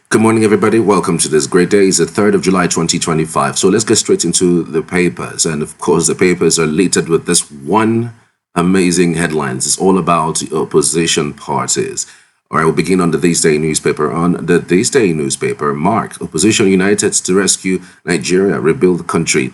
Good morning, everybody. Welcome to this great day. It's the 3rd of July, 2025. So let's get straight into the papers. And of course, the papers are littered with this one amazing headlines. It's all about the opposition parties. All right, we'll begin on the This Day newspaper. On the This Day newspaper, Mark, opposition united to rescue Nigeria, rebuild the country.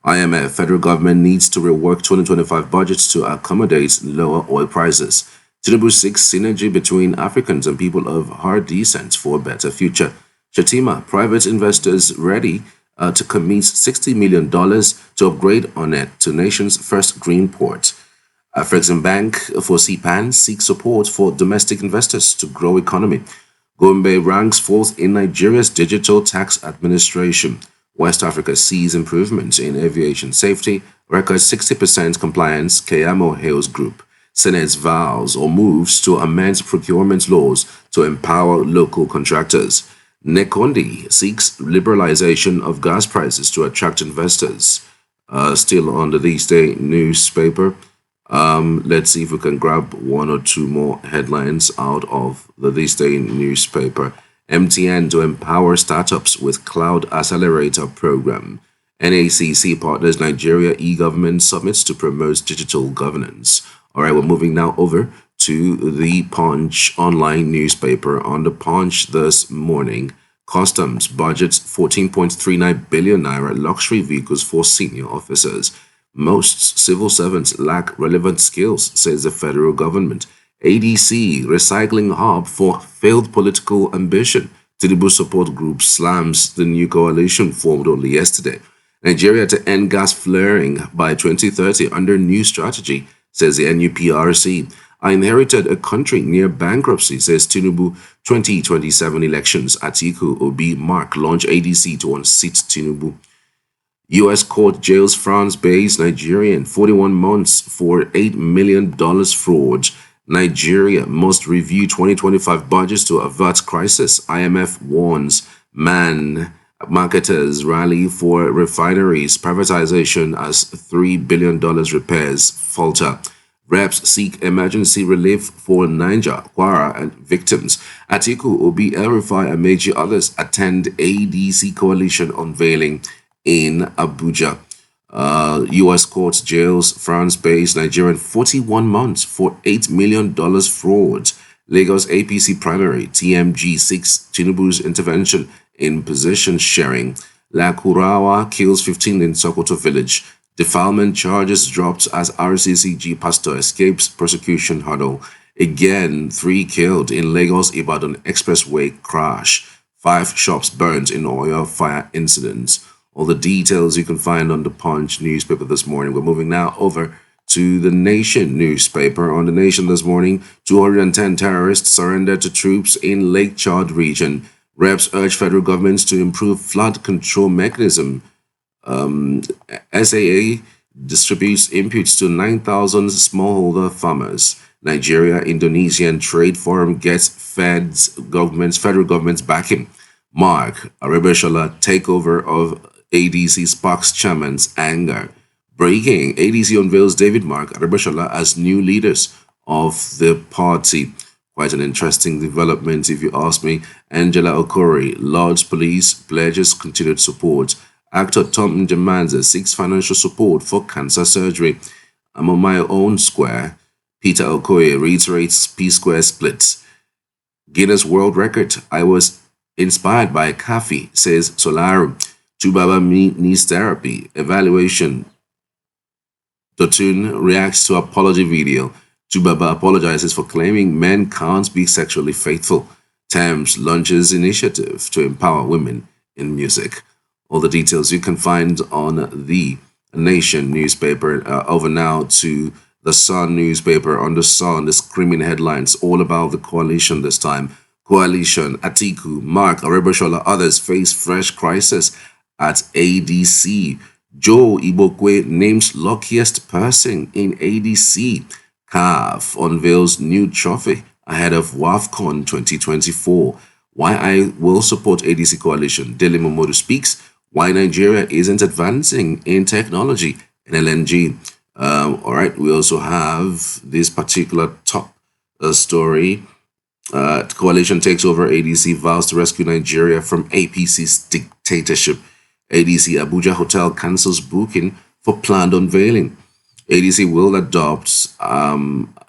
IMF, federal government needs to rework 2025 budgets to accommodate lower oil prices. Tinubu seeks synergy between Africans and people of hard descent for a better future. Shatima, private investors ready to commit $60 million to upgrade ONET to nation's first green port. Afrexim Bank for CPAN seeks support for domestic investors to grow economy. Gombe ranks fourth in Nigeria's digital tax administration. West Africa sees improvements in aviation safety, records 60% compliance, Kayamo hails group. Senate vows or moves to amend procurement laws to empower local contractors. Nekondi seeks liberalization of gas prices to attract investors. Still on the This Day newspaper. Let's see if we can grab one or two more headlines out of the This Day newspaper. MTN to empower startups with Cloud Accelerator program. NACC partners Nigeria e-government summits to promote digital governance. All right, we're moving now over to the Punch online newspaper. On the Punch this morning, customs budgets 14.39 billion naira luxury vehicles for senior officers. Most civil servants lack relevant skills, says the federal government. ADC recycling hub for failed political ambition. Tinubu support group slams the new coalition formed only yesterday. Nigeria to end gas flaring by 2030 under new strategy, says the NUPRC. I inherited a country near bankruptcy, says Tinubu. 2027 elections, Atiku, Obi, Mark launch ADC to unseat Tinubu. U.S. court jails France-based Nigerian 41 months for $8 million fraud. Nigeria must review 2025 budgets to avert crisis. IMF warns marketers rally for refineries privatization as $3 billion repairs falter. Reps seek emergency relief for Niger, Kwara, and victims. Atiku, Obi, El-Rufai, and Meji others attend ADC coalition unveiling in Abuja. U.S. court jails France-based Nigerian 41 months for $8 million fraud. Lagos APC primary, TMG seeks Tinubu's intervention in position sharing. Lakurawa kills 15 in Sokoto village. Defilement charges dropped as RCCG pastor escapes prosecution hurdle. Again, 3 killed in Lagos Ibadan expressway crash. 5 shops burnt in oil fire incidents. All the details you can find on the Punch newspaper this morning. We're moving now over to the Nation newspaper. On the Nation this morning, 210 terrorists surrendered to troops in Lake Chad region. Reps urge federal governments to improve flood control mechanism. SAA distributes inputs to 9,000 smallholder farmers. Nigeria-Indonesian Trade Forum gets federal government's backing. Mark Arabeshola takeover of ADC sparks chairman's anger. Breaking, ADC unveils David Mark Arabeshola as new leaders of the party. Quite an interesting development, if you ask me. Angela Okori, Lord's Police pledges continued support. Actor Tom Njamanze seeks financial support for cancer surgery. I'm on my own square. Peter Okoye reiterates P-square split. Guinness World Record. I was inspired by Kafi, says Solarum. Tubaba needs therapy. Evaluation. Dotun reacts to apology video. Tubaba apologizes for claiming men can't be sexually faithful. Thames launches initiative to empower women in music. All the details you can find on the Nation newspaper. Over now to the Sun newspaper. On the Sun, the screaming headlines all about the coalition this time. Coalition, Atiku, Mark Arabeshola, others face fresh crisis at ADC. Joe Ibokwe names luckiest person in ADC. CAF unveils new trophy ahead of WAFCON 2024. Why I will support ADC coalition. Dele Momodu speaks. Why Nigeria isn't advancing in technology in LNG. All right, we also have this particular top story Coalition takes over ADC, vows to rescue Nigeria from APC's dictatorship. ADC Abuja Hotel cancels booking for planned unveiling. ADC will adopt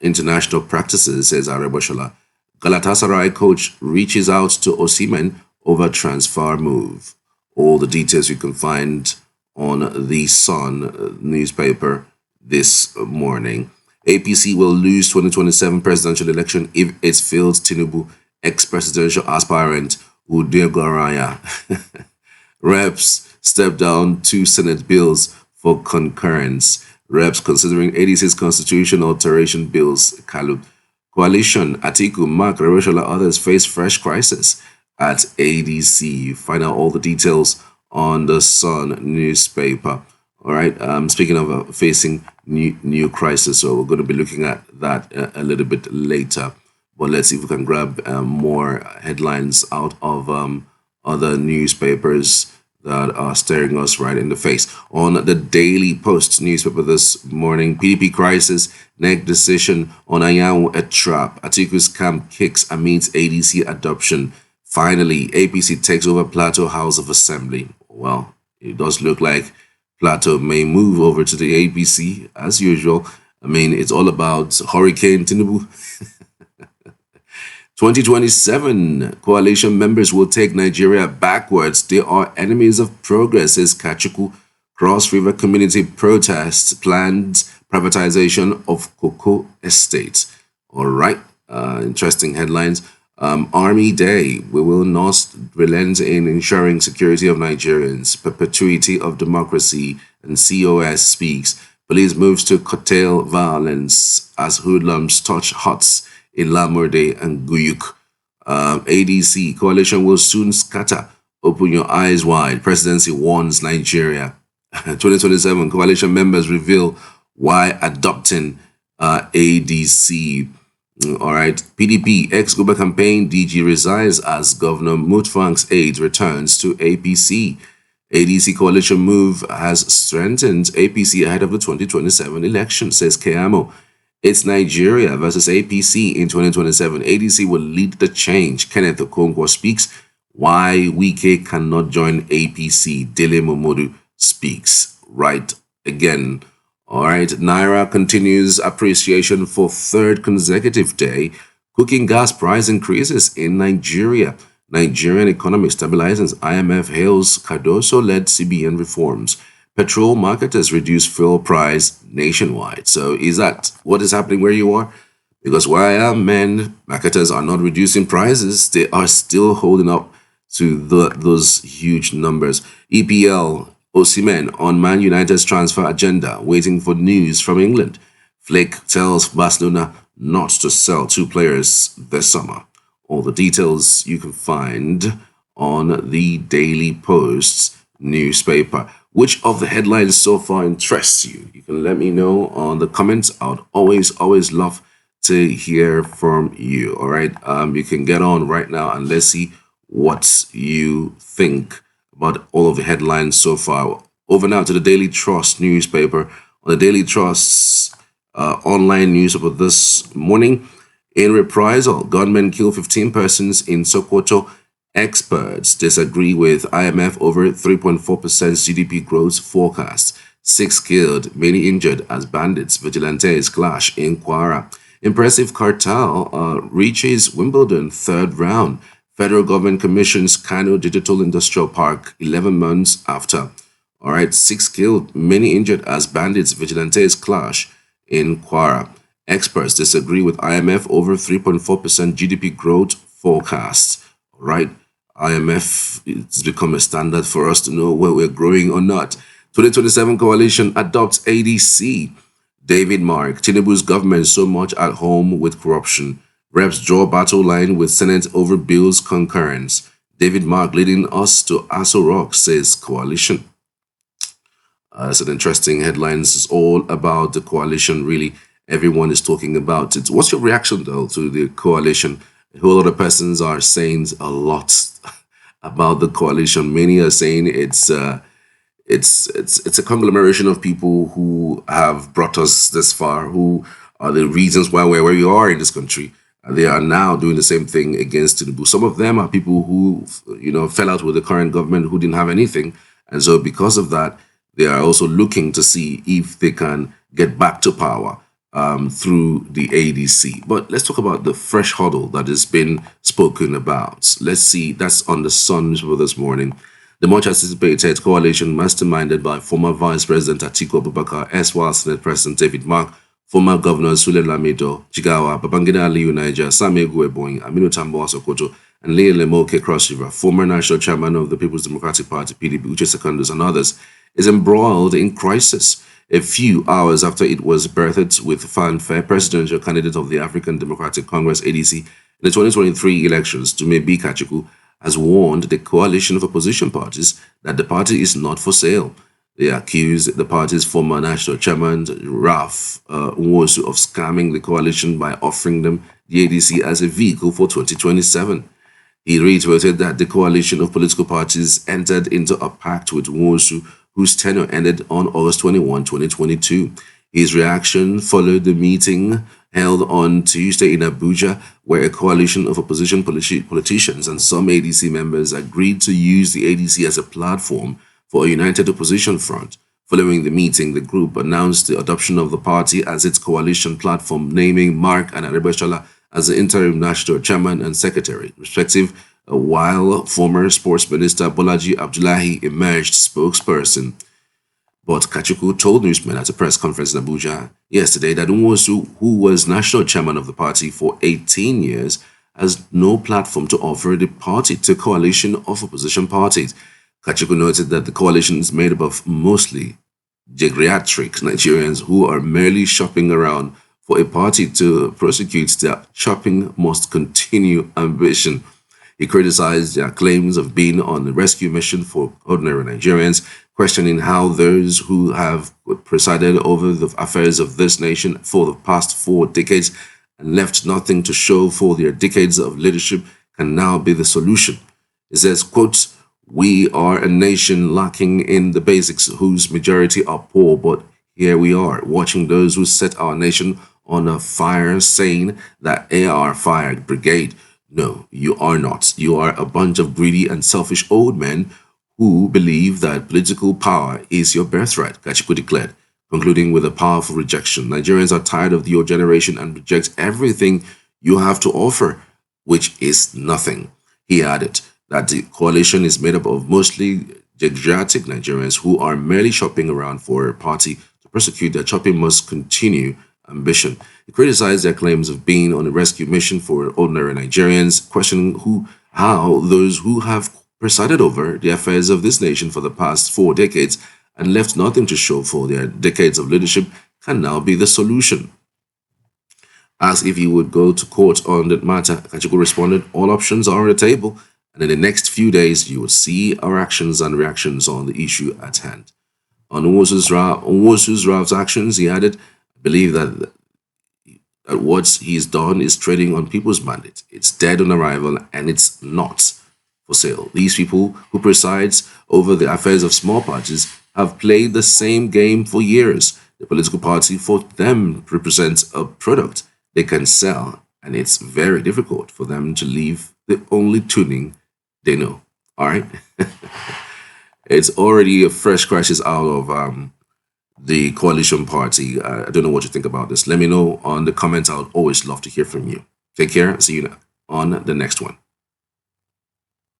international practices, says Areboshola. Galatasaray coach reaches out to Osimhen over transfer move. All the details you can find on the Sun newspaper this morning. APC will lose 2027 presidential election if it fails Tinubu, ex-presidential aspirant Udegaraya. Reps step down 2 Senate bills for concurrence. Reps considering ADC's constitution alteration bills. Kalu. Coalition, Atiku, Mark, Reweshola, others face fresh crisis at ADC. Find out all the details on the Sun newspaper. All right. Speaking of facing new crisis, so we're going to be looking at that a little bit later. But let's see if we can grab more headlines out of other newspapers that are staring us right in the face. On the Daily Post newspaper this morning, PDP crisis, NEC decision on Ayawu a trap. Atiku's camp kicks amidst ADC adoption. Finally, APC takes over Plateau House of Assembly. Well, it does look like Plateau may move over to the APC as usual. I mean, it's all about Hurricane Tinubu. 2027 coalition members will take Nigeria backwards. They are enemies of progress, says Kachikwu. Cross River community protests planned privatization of cocoa estates. All right, interesting headlines. Army Day, we will not relent in ensuring security of Nigerians, perpetuity of democracy, and COS speaks. Police moves to curtail violence as hoodlums touch huts in Lamurde and Guyuk. ADC, coalition will soon scatter. Open your eyes wide. Presidency warns Nigeria. 2027 coalition members reveal why adopting ADC. All right. PDP ex-Guba campaign DG resigns as Governor Mutfang's aide returns to APC. ADC coalition move has strengthened APC ahead of the 2027 election, says Keamo. It's Nigeria versus APC in 2027. ADC will lead the change. Kenneth Okonkwo speaks. Why Wike cannot join APC. Dele Momodu speaks. Right again. All right. Naira continues appreciation for third consecutive day. Cooking gas price increases in Nigeria. Nigerian economy stabilizes. IMF hails Cardoso-led CBN reforms. Petrol marketers reduce fuel price nationwide. So is that what is happening where you are? Because where I am, man, marketers are not reducing prices. They are still holding up to those huge numbers. EPL, Osimhen on Man United's transfer agenda, waiting for news from England. Flick tells Barcelona not to sell 2 players this summer. All the details you can find on the Daily Post's newspaper. Which of the headlines so far interests you? You can let me know on the comments. I would always love to hear from you. All right. You can get on right now and let's see what you think about all of the headlines so far. Over now to the Daily Trust newspaper. On the Daily Trust's online newspaper this morning, in reprisal, gunmen kill 15 persons in Sokoto. Experts disagree with IMF over 3.4% GDP growth forecast. 6 killed, many injured as bandits vigilantes clash in Kwara. Impressive cartel reaches Wimbledon third round. Federal government commissions Kano Digital Industrial Park 11 months after. All right, 6 killed, many injured as bandits vigilantes clash in Kwara. Experts disagree with IMF over 3.4% GDP growth forecast. All right. IMF, it's become a standard for us to know where we're growing or not. 2027 coalition adopts ADC. David Mark, Tinubu's government so much at home with corruption. Reps draw battle line with Senate over bills concurrence. David Mark leading us to Aso Rock, says coalition. It's an interesting headline. It's all about the coalition, really. Everyone is talking about it. What's your reaction, though, to the coalition? A whole lot of persons are saying a lot about the coalition. Many are saying it's a conglomeration of people who have brought us this far, who are the reasons why we're where we are in this country. They are now doing the same thing against Tinubu. Some of them are people who, fell out with the current government, who didn't have anything. And so because of that, they are also looking to see if they can get back to power through the ADC. But let's talk about the fresh huddle that has been spoken about. Let's see, that's on the Sun for this morning. The much anticipated coalition masterminded by former Vice President Atiku Abubakar, erstwhile Senate President David Mark, former Governor Sule Lamido, Jigawa, Babangida Aliyu Niger, Samegu Ebonyi, Aminu Tambo Sokoto, and Leah Lemoke Cross River, former National Chairman of the People's Democratic Party, PDP, Uche Secondus, and others, is embroiled in crisis. A few hours after it was birthed with fanfare, presidential candidate of the African Democratic Congress, ADC, in the 2023 elections, Dumebi Kachikwu, has warned the coalition of opposition parties that the party is not for sale. They accuse the party's former national chairman, Ralph Nwosu, of scamming the coalition by offering them the ADC as a vehicle for 2027. He reiterated that the coalition of political parties entered into a pact with Nwosu, whose tenure ended on August 21, 2022. His reaction followed the meeting held on Tuesday in Abuja, where a coalition of opposition politicians and some ADC members agreed to use the ADC as a platform for a united opposition front. Following the meeting, the group announced the adoption of the party as its coalition platform, naming Mark and Arebeshala as the interim national chairman and secretary, respective, while former sports minister Bolaji Abdullahi emerged spokesperson. But Kachikwu told newsmen at a press conference in Abuja yesterday that Nwosu, who was national chairman of the party for 18 years, has no platform to offer the party to a coalition of opposition parties. Kachikwu noted that the coalition is made up of mostly geriatric Nigerians who are merely shopping around for a party to prosecute their shopping must continue ambition. He criticized their claims of being on a rescue mission for ordinary Nigerians, questioning how those who have presided over the affairs of this nation for the past 4 decades and left nothing to show for their decades of leadership can now be the solution. He says, quote, "We are a nation lacking in the basics whose majority are poor, but here we are, watching those who set our nation on a fire saying that they are fire brigade. No, you are not. You are a bunch of greedy and selfish old men who believe that political power is your birthright," Kachikwu declared, concluding with a powerful rejection. Nigerians are tired of your generation and reject everything you have to offer, which is nothing. He added that the coalition is made up of mostly geriatric Nigerians who are merely shopping around for a party to prosecute their shopping must continue ambition. He criticized their claims of being on a rescue mission for ordinary Nigerians, questioning how those who have presided over the affairs of this nation for the past 4 decades and left nothing to show for their decades of leadership can now be the solution. Asked if he would go to court on that matter, Kachikwu responded, "All options are on the table, and in the next few days you will see our actions and reactions on the issue at hand." On Nwosu's actions, he added, "I believe that what he's done is trading on people's mandate. It's dead on arrival and it's not for sale. These people who presides over the affairs of small parties have played the same game for years. The political party for them represents a product they can sell, and it's very difficult for them to leave the only tuning they know." All right. It's already a fresh crisis out of the coalition party. I don't know what you think about this. Let me know on the comments. I would always love to hear from you. Take care. See you on the next one.